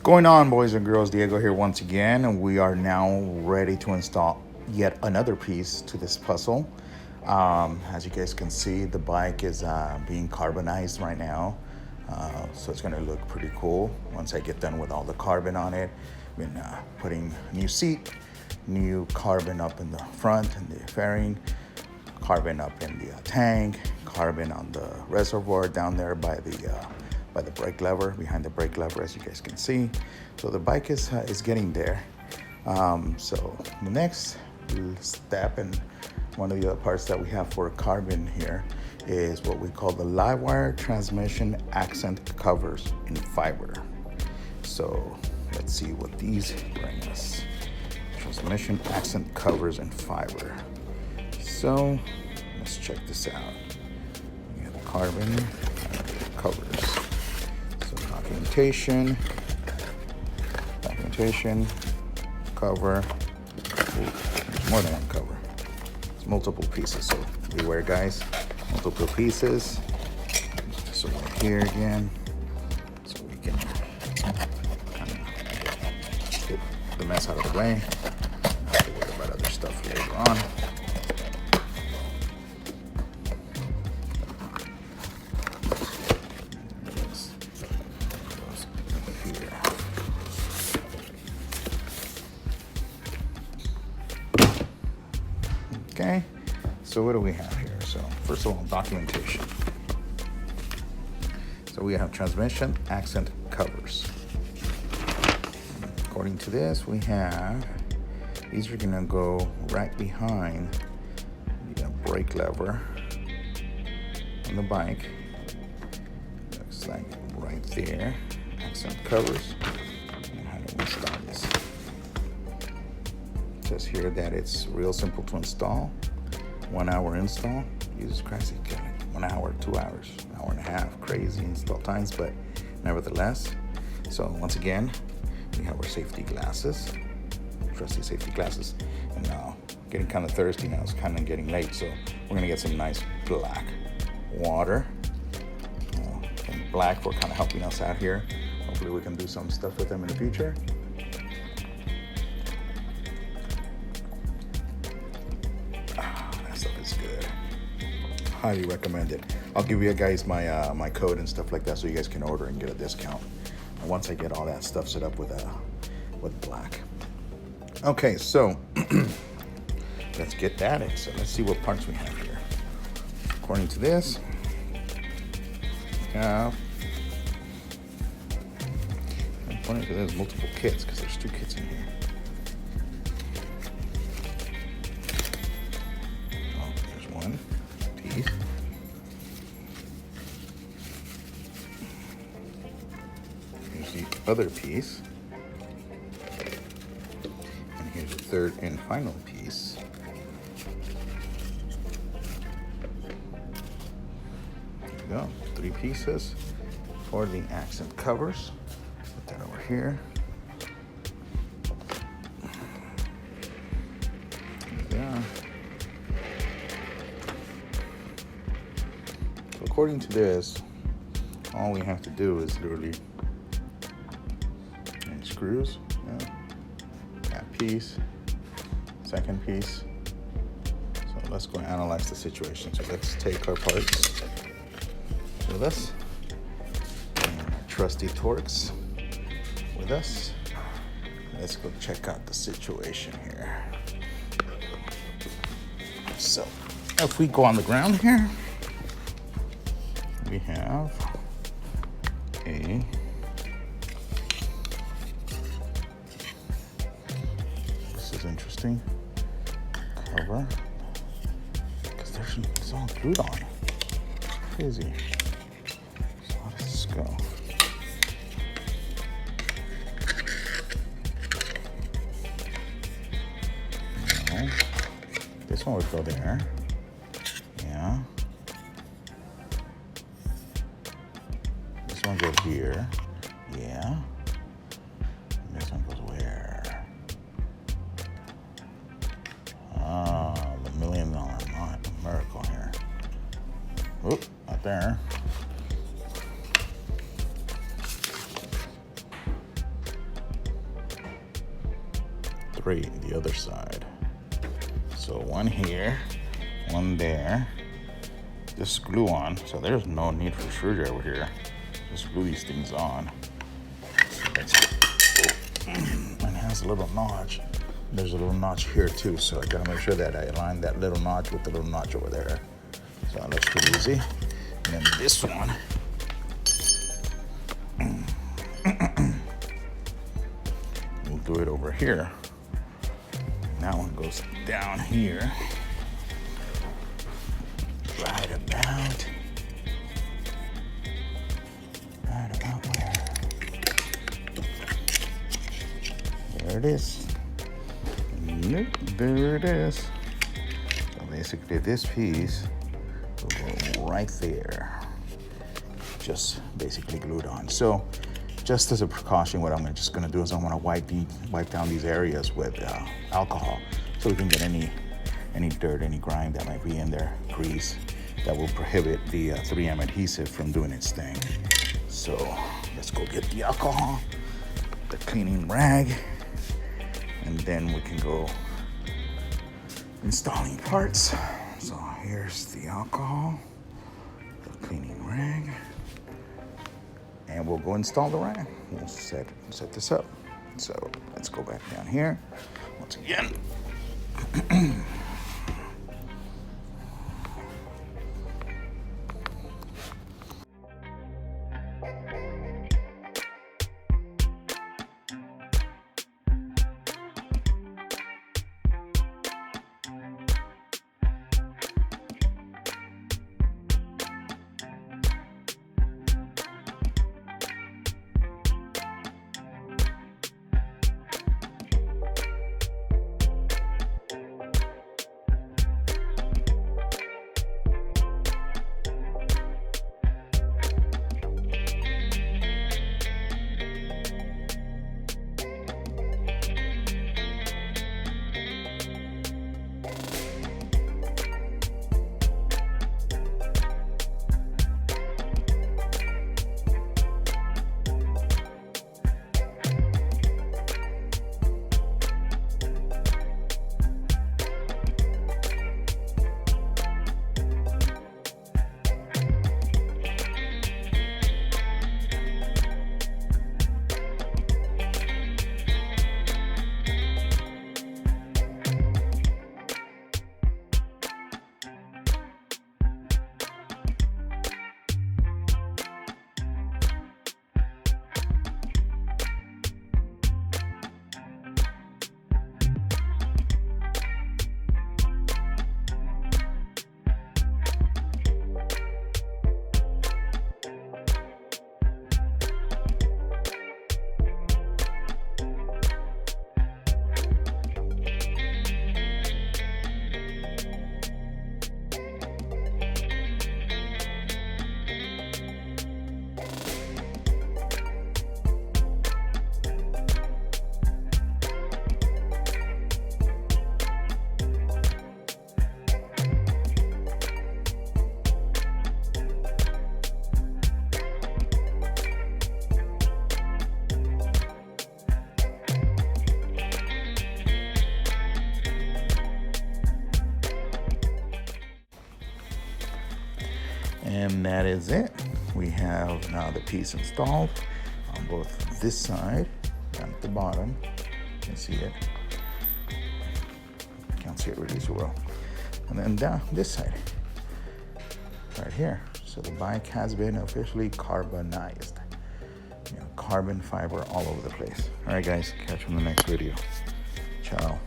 Going on, boys and girls? Diego here once again, and we are now ready to install yet another piece to this puzzle. As you guys can see, the bike is being carbonized right now, so it's going to look pretty cool once I get done with all the carbon on it. I've been putting new seat, new carbon up in the front and the fairing, carbon up in the tank, carbon on the reservoir down there by the brake lever, behind the brake lever, as you guys can see. So the bike is getting there. So the next step, and one of the other parts that we have for carbon here, is what we call the LiveWire transmission accent covers in fiber. So let's see what these bring us. Transmission accent covers in fiber. So let's check this out. We have carbon covers. So documentation, cover. Ooh, there's more than one cover. It's multiple pieces. So beware, guys. Multiple pieces. So right here again, so we can kind of get the mess out of the way. Not have to worry about other stuff later on. Okay, so what do we have here? So first of all, documentation. So we have transmission accent covers. According to this, we have, these are gonna go right behind the brake lever on the bike. Looks like right there, accent covers. And how do we install this? It says here that it's real simple to install. 1 hour install. Jesus Christ, it can 1 hour, 2 hours, an hour and a half. Crazy install times, but nevertheless. So once again, we have our safety glasses, trusty safety glasses. And now, getting kind of thirsty now. It's kind of getting late, so we're gonna get some nice black water. And black for kind of helping us out here. Hopefully we can do some stuff with them in the future. Highly recommend it. I'll give you guys my my code and stuff like that, so you guys can order and get a discount once I get all that stuff set up with black. Okay, so let's get that in. So let's see what parts we have here. According to this, we have, according to this, multiple kits, because there's 2 kits in here. Oh, there's one piece. Here's the other piece. And here's the third and final piece. There you go. 3 pieces for the accent covers. Put that over here. Yeah. According to this, all we have to do is literally screws. Yeah. That piece, second piece. So let's go and analyze the situation. So let's take our parts with us, and our trusty Torx with us. Let's go check out the situation here. So if we go on the ground here, we have a this is interesting cover, because it's all glued on. Crazy. So how does this go? No. This one would go there. Yeah. This one goes here. Yeah. And this one goes where? Ah, the $1 million miracle here. Oop, not there. 3, the other side. So one here, one there. Just glue on, so there's no need for a screwdriver here. Just glue these things on. And it has a little notch. There's a little notch here too, so I gotta make sure that I align that little notch with the little notch over there. So that's pretty easy. And then this one, we'll do it over here. That one goes down here. Right about where? There it is. Nope, there it is. So basically this piece will go right there. Just basically glued on. So just as a precaution, what I'm just gonna do is I'm gonna wipe down these areas with alcohol so we can get any dirt, any grime that might be in there, grease, that will prohibit the 3M adhesive from doing its thing. So let's go get the alcohol, the cleaning rag, and then we can go installing parts. So here's the alcohol, the cleaning rag, and we'll go install the rag. We'll set this up. So let's go back down here once again. And that is it. We have now the piece installed on both this side and at the bottom. You can see it. Can't see it really so well. And then down this side, right here. So the bike has been officially carbonized. You know, carbon fiber all over the place. All right, guys, catch you in the next video. Ciao.